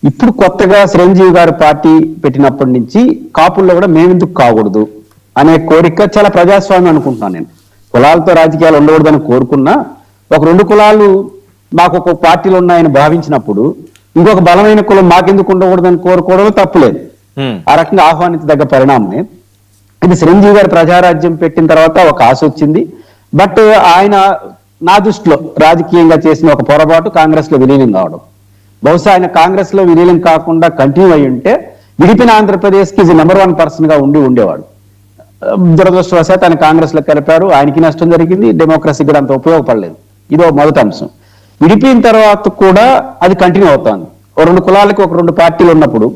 ఇప్పుడు కొత్తగా చిరంజీవి గారు పార్టీ పెట్టినప్పటి నుంచి కాపుల్లో కూడా మేమెందుకు కాకూడదు అనే కోరిక చాలా ప్రజాస్వామ్యం అనుకుంటున్నాను నేను. కులాలతో రాజకీయాలు ఉండకూడదని కోరుకున్నా ఒక రెండు కులాలు మాకు ఒక పార్టీలు ఉన్నాయని భావించినప్పుడు ఇంకొక బలమైన కులం మాకెందుకు ఉండకూడదని కోరుకోవడం తప్పులేదు. ఆ రకంగా ఆహ్వానించదగ్గ పరిణామమే. ఇది చిరంజీవి గారు ప్రజారాజ్యం పెట్టిన తర్వాత ఒక ఆశ వచ్చింది. బట్ ఆయన నా దృష్టిలో రాజకీయంగా చేసిన ఒక పొరపాటు కాంగ్రెస్ లో విలీనం కావడం. బహుశా ఆయన కాంగ్రెస్ లో విలీనం కాకుండా కంటిన్యూ అయి ఉంటే విడిపిన ఆంధ్రప్రదేశ్ కి నెంబర్ 1 పర్సన్ గా ఉండేవాడు. దురదృష్టవశాత్తు ఆయన కాంగ్రెస్ లో కలిపారు, ఆయనకి నష్టం జరిగింది, డెమోక్రసీకి కూడా అంత ఉపయోగపడలేదు. ఇదో మొదటి అంశం. విడిపోయిన తర్వాత కూడా అది కంటిన్యూ అవుతోంది. ఒక రెండు కులాలకి ఒక రెండు పార్టీలు ఉన్నప్పుడు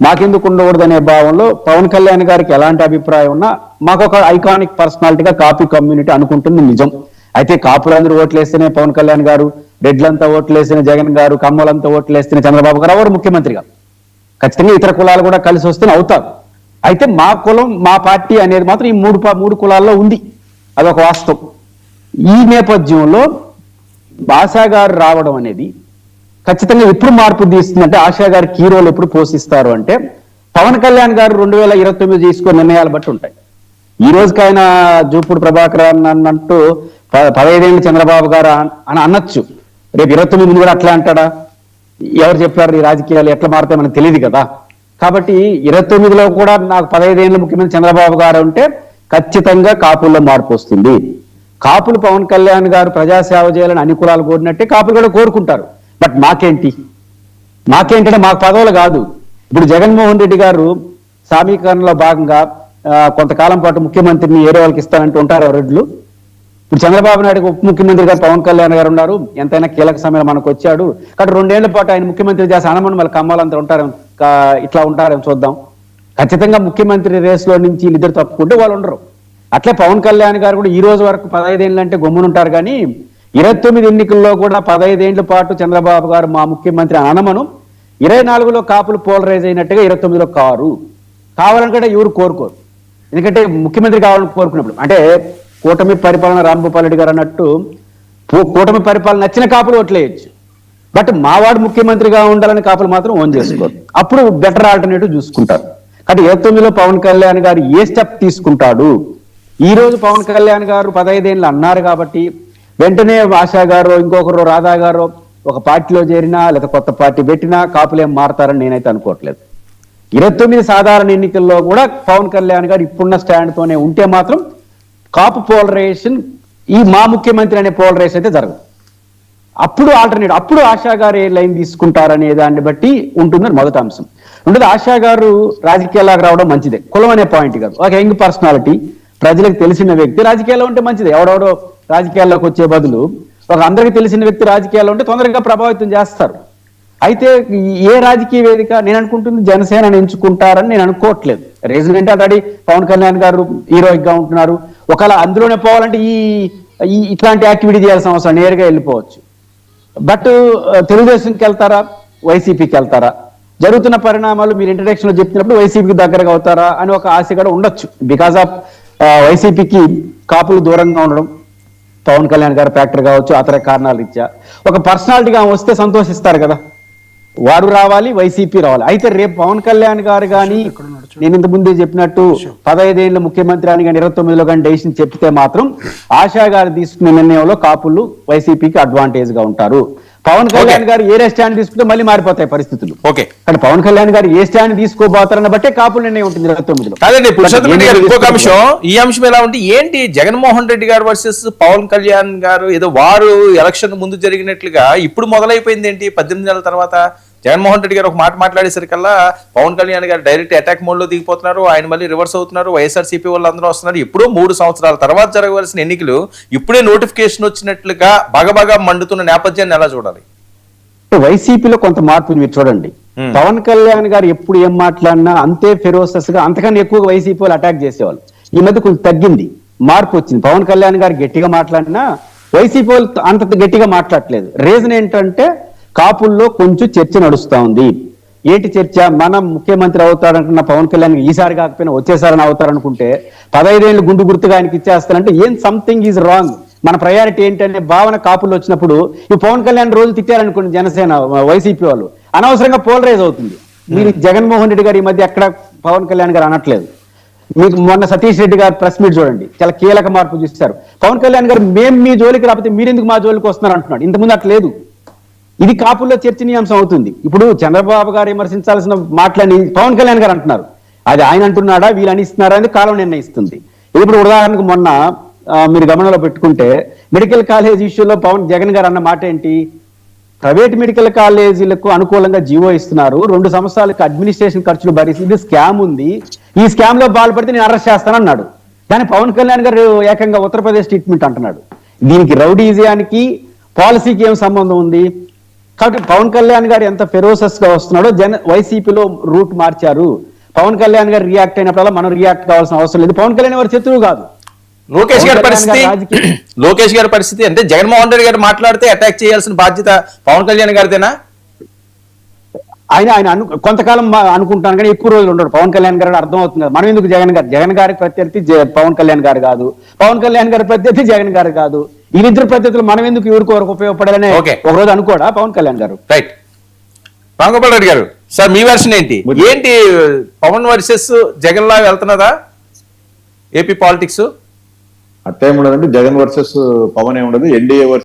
మాకెందుకు ఉండకూడదనే భావంలో పవన్ కళ్యాణ్ గారికి ఎలాంటి అభిప్రాయం ఉన్నా మాకు ఒక ఐకానిక్ పర్సనాలిటీగా కాపీ కమ్యూనిటీ అనుకుంటుంది నిజం. అయితే కాపులందరూ ఓట్లేస్తేనే పవన్ కళ్యాణ్ గారు, రెడ్లంతా ఓట్లేస్తేనే జగన్ గారు, కమ్మలంతా ఓట్లేస్తేనే చంద్రబాబు గారు ఎవరు ముఖ్యమంత్రిగా. ఖచ్చితంగా ఇతర కులాలు కూడా కలిసి వస్తేనే అవుతారు. అయితే మా కులం మా పార్టీ అనేది మాత్రం ఈ మూడు కులాల్లో ఉంది, అదొక వాస్తవం. ఈ నేపథ్యంలో ఆశా గారు రావడం అనేది ఖచ్చితంగా ఎప్పుడు మార్పు తీస్తుందంటే ఆశా గారు కీ రోల్ ఎప్పుడు పోషిస్తారు అంటే పవన్ కళ్యాణ్ గారు 2029 తీసుకున్న నిర్ణయాలు బట్టి ఉంటాయి. ఈ రోజుకి ఆయన జూపూడి ప్రభాకర్ అన్నట్టు 15 ఏళ్ళు చంద్రబాబు గారు అని అనొచ్చు, రేపు 29 కూడా అట్లా అంటాడా? ఎవరు చెప్పారు? ఈ రాజకీయాలు ఎట్లా మారుతాయి మనకు తెలియదు కదా. కాబట్టి 29లో కూడా నాకు 15 ఏళ్ళు ముఖ్యమంత్రి చంద్రబాబు గారు ఉంటే ఖచ్చితంగా కాపుల్లో మార్పు వస్తుంది. కాపులు పవన్ కళ్యాణ్ గారు ప్రజాసేవ చేయాలని అన్ని కులాలు కోరినట్టే కాపులు కూడా కోరుకుంటారు. బట్ మాకేంటంటే మాకు పదవులు కాదు. ఇప్పుడు జగన్మోహన్ రెడ్డి గారు సమీకరణలో భాగంగా కొంతకాలం పాటు ముఖ్యమంత్రిని ఏరే వాళ్ళకి ఇస్తానంటూ ఉంటారు రెడ్లు. ఇప్పుడు చంద్రబాబు నాయుడు ఉప ముఖ్యమంత్రి గారు పవన్ కళ్యాణ్ గారు ఉన్నారు, ఎంతైనా కీలక సమయంలో మనకు వచ్చాడు. కాబట్టి 2 ఏళ్ల పాటు ఆయన ముఖ్యమంత్రి చేసి అనమని మళ్ళీ కమ్మాలంతా ఉంటారు, ఇట్లా ఉంటారేమో చూద్దాం. ఖచ్చితంగా ముఖ్యమంత్రి రేసులో నుంచి వీళ్ళిద్దరు తప్పుకుంటే వాళ్ళు ఉండరు. అట్లే పవన్ కళ్యాణ్ గారు కూడా ఈ రోజు వరకు 15 ఏళ్ళు అంటే గమ్మునుంటారు. కానీ 29 ఎన్నికల్లో కూడా 15 ఏళ్ల పాటు చంద్రబాబు గారు మా ముఖ్యమంత్రి అనమను 24లో కాపులు పోలరైజ్ అయినట్టుగా 29లో కావాలనుకుంటే ఎవరు కోరుకోరు. ఎందుకంటే ముఖ్యమంత్రి కావాలని కోరుకున్నప్పుడు అంటే కూటమి పరిపాలన రాంభూపాల్ రెడ్డి గారు అన్నట్టు కూటమి పరిపాలన నచ్చిన కాపులు ఓట్లేయచ్చు. బట్ మావాడు ముఖ్యమంత్రిగా ఉండాలని కాపులు మాత్రం ఓన్ చేసుకోరు. అప్పుడు బెటర్ ఆల్టర్నేటివ్ చూసుకుంటారు. కాబట్టి 29లో పవన్ కళ్యాణ్ గారు ఏ స్టెప్ తీసుకుంటాడు? ఈ రోజు పవన్ కళ్యాణ్ గారు 15 ఏళ్ళు అన్నారు కాబట్టి వెంటనే ఆశా గారు ఇంకొకరు రాధా గారు ఒక పార్టీలో చేరినా లేదా కొత్త పార్టీ పెట్టినా కాపులేం మారతారని నేనైతే అనుకోవట్లేదు. 29 సాధారణ ఎన్నికల్లో కూడా పవన్ కళ్యాణ్ గారు ఇప్పుడున్న స్టాండ్ తోనే ఉంటే మాత్రం కాపు పోలరైజేషన్ ఈ మా ముఖ్యమంత్రి అనే పోలరైజేషన్ అయితే జరగదు. అప్పుడు ఆల్టర్నేటివ్ అప్పుడు ఆశా గారు ఏ లైన్ తీసుకుంటారనే దాన్ని బట్టి ఉంటుందని మొదటి అంశం. రెండోది ఆశా గారు రాజకీయాలకు రావడం మంచిదే, కులం అనే పాయింట్ కాదు. ఒక యంగ్ పర్సనాలిటీ, ప్రజలకు తెలిసిన వ్యక్తి రాజకీయాల్లో ఉంటే మంచిది. ఎవడెవడో రాజకీయాల్లోకి వచ్చే బదులు ఒక అందరికీ తెలిసిన వ్యక్తి రాజకీయాల్లో ఉంటే తొందరగా ప్రభావితం చేస్తారు. అయితే ఏ రాజకీయ వేదిక నేను అనుకుంటుంది జనసేనని ఎంచుకుంటారని నేను అనుకోవట్లేదు. రీజన్ ఏంటి, ఆల్రెడీ పవన్ కళ్యాణ్ గారు హీరోయిక్ గా ఉంటున్నారు. ఒకవేళ అందులోనే పోవాలంటే ఈ ఇట్లాంటి యాక్టివిటీ చేయాల్సిన అవసరం నేరుగా వెళ్ళిపోవచ్చు. బట్ తెలుగుదేశంకి వెళ్తారా, వైసీపీకి వెళ్తారా? జరుగుతున్న పరిణామాలు మీరు ఇంట్రడక్షన్ లో చెప్పినప్పుడు వైసీపీకి దగ్గరగా అవుతారా అని ఒక ఆశ కూడా ఉండొచ్చు. బికాస్ ఆఫ్ వైసీపీకి కాపులు దూరంగా ఉండడం, పవన్ కళ్యాణ్ గారు ఫ్యాక్టర్ కావచ్చు, అతర కారణాలు ఇచ్చా ఒక పర్సనాలిటీగా వస్తే సంతోషిస్తారు కదా, వారు రావాలి, వైసీపీ రావాలి. అయితే రేపు పవన్ కళ్యాణ్ గారు కానీ నేను ఇంత ముందే చెప్పినట్టు 15 ఏళ్ళ ముఖ్యమంత్రి అని కానీ 29లో కానీ డెసిషన్ చెప్తే మాత్రం ఆశా గారు తీసుకునే నిర్ణయంలో కాపులు వైసీపీకి అడ్వాంటేజ్ గా ఉంటారు. పవన్ కళ్యాణ్ గారు ఏ స్టాండ్ తీసుకుంటే మళ్ళీ మారిపోతాయి పరిస్థితులు. ఓకే, కానీ పవన్ కళ్యాణ్ గారు ఏ స్టాండ్ తీసుకోబోతారన్న బట్టే కాపులు నిర్ణయం ఉంటుంది 29లో. కాదండి, ఇంకొక అంశం, ఈ అంశం ఎలా ఉంటే ఏంటి, జగన్మోహన్ రెడ్డి గారు వర్సెస్ పవన్ కళ్యాణ్ గారు ఏదో వారు ఎలక్షన్ ముందు జరిగినట్లుగా ఇప్పుడు మొదలైపోయింది ఏంటి? 18 నెలల తర్వాత జగన్మోహన్ రెడ్డి గారు ఒక మాట మాట్లాడేసరికల్లా పవన్ కళ్యాణ్ గారు డైరెక్ట్ అటాక్ మోడ్ లో దిగిపోతున్నారు, ఆయన మళ్ళీ రివర్స్ అవుతున్నారు, వైఎస్ఆర్సీపీ వాళ్ళు అందరూ వస్తున్నారు. ఎప్పుడో 3 సంవత్సరాల తర్వాత జరగవలసిన ఎన్నికలు ఇప్పుడే నోటిఫికేషన్ వచ్చినట్లుగా బాగా మండుతున్న నేపథ్యాన్ని ఎలా చూడాలి? వైసీపీలో కొంత మార్పు మీరు చూడండి. పవన్ కళ్యాణ్ గారు ఎప్పుడు ఏం మాట్లాడినా అంతే ఫెరోసస్ గా అంతకన్నా ఎక్కువగా వైసీపీ వాళ్ళు అటాక్ చేసేవాళ్ళు. ఈ మధ్య కొంచెం తగ్గింది, మార్పు వచ్చింది. పవన్ కళ్యాణ్ గారు గట్టిగా మాట్లాడినా వైసీపీ వాళ్ళు అంత గట్టిగా మాట్లాడలేదు. రీజన్ ఏంటంటే కాపుల్లో కొంచెం చర్చ నడుస్తా ఉంది. ఏంటి చర్చ? మనం ముఖ్యమంత్రి అవుతారనుకున్న పవన్ కళ్యాణ్ ఈసారి కాకపోయినా వచ్చేసారని అవుతారనుకుంటే 15 ఏళ్ళు గుండు గుర్తుగా ఆయనకి ఇచ్చేస్తారంటే ఏం సంథింగ్ ఈజ్ రాంగ్. మన ప్రయారిటీ ఏంటనే భావన కాపుల్లో వచ్చినప్పుడు ఈ పవన్ కళ్యాణ్ రోజు తిట్టారనుకోండి జనసేన వైసీపీ వాళ్ళు, అనవసరంగా పోలరైజ్ అవుతుంది. మీరు జగన్మోహన్ రెడ్డి గారు ఈ మధ్య ఎక్కడ పవన్ కళ్యాణ్ గారు అనట్లేదు. మీకు మొన్న సతీష్ రెడ్డి గారు ప్రెస్ మీట్ చూడండి, చాలా కీలక మార్పు చూస్తారు. పవన్ కళ్యాణ్ గారు మేము మీ జోలికి రాకపోతే మీరెందుకు మా జోలికి వస్తున్నారు అంటున్నాడు. ఇంతకుముందు అట్లేదు. ఇది కాపుల్లో చర్చనీయాంశం అవుతుంది. ఇప్పుడు చంద్రబాబు గారు విమర్శించాల్సిన మాటలని పవన్ కళ్యాణ్ గారు అంటున్నారు. అది ఆయన అంటున్నాడా వీళ్ళు అనిస్తున్నారా అని కాలం నిర్ణయిస్తుంది. ఇప్పుడు ఉదాహరణకు మొన్న మీరు గమనంలో పెట్టుకుంటే మెడికల్ కాలేజ్ ఇష్యూలో జగన్ గారు అన్న మాట ఏంటి, ప్రైవేట్ మెడికల్ కాలేజీలకు అనుకూలంగా జీవో ఇస్తున్నారు, 2 సంవత్సరాలకు అడ్మినిస్ట్రేషన్ ఖర్చులు భరిస్తుంది, స్కామ్ ఉంది, ఈ స్కామ్ లో బాధపడితే నేను అరెస్ట్ చేస్తానన్నాడు. కానీ పవన్ కళ్యాణ్ గారు ఏకంగా ఉత్తరప్రదేశ్ ట్రీట్మెంట్ అంటున్నాడు. దీనికి రౌడీజానికి పాలసీకి ఏం సంబంధం ఉంది? కాబట్టి పవన్ కళ్యాణ్ గారు ఎంత ఫెరోసస్ గా వస్తున్నాడో వైసీపీలో రూట్ మార్చారు. పవన్ కళ్యాణ్ గారు రియాక్ట్ అయినప్పుడల్లా మనం రియాక్ట్ కావాల్సిన అవసరం లేదు. పవన్ కళ్యాణ్ వారి శత్రువు కాదు. లోకేష్ గారి పరిస్థితి అంటే జగన్మోహన్ రెడ్డి గారు మాట్లాడితే అటాక్ చేయాల్సిన బాధ్యత పవన్ కళ్యాణ్ గారిదేనా? ఆయన కొంతకాలం అనుకుంటాను కానీ ఎక్కువ రోజులు ఉండడు. పవన్ కళ్యాణ్ గారు అర్థం అవుతుంది. మనం ఎందుకు జగన్ గారికి ప్రత్యర్థి పవన్ కళ్యాణ్ గారు కాదు, పవన్ కళ్యాణ్ గారి ప్రత్యర్థి జగన్ గారు కాదు. వీళ్ళిద్దరు ప్రత్యర్థులు మనం ఎందుకు ఎవరికి వరకు ఉపయోగపడాలని ఒక రోజు అనుకోడా పవన్ కళ్యాణ్ గారు? రైట్. రాంగోపాల్ రెడ్డి గారు సార్, మీ వెర్షన్ ఏంటి? పవన్ వర్సెస్ జగన్ లా వెళ్తున్నదా ఏపీ పాలిటిక్స్? అట్లా ఏముండదండి, జగన్ వర్సెస్ పవన్ ఏముండదు, ఎన్డీఏ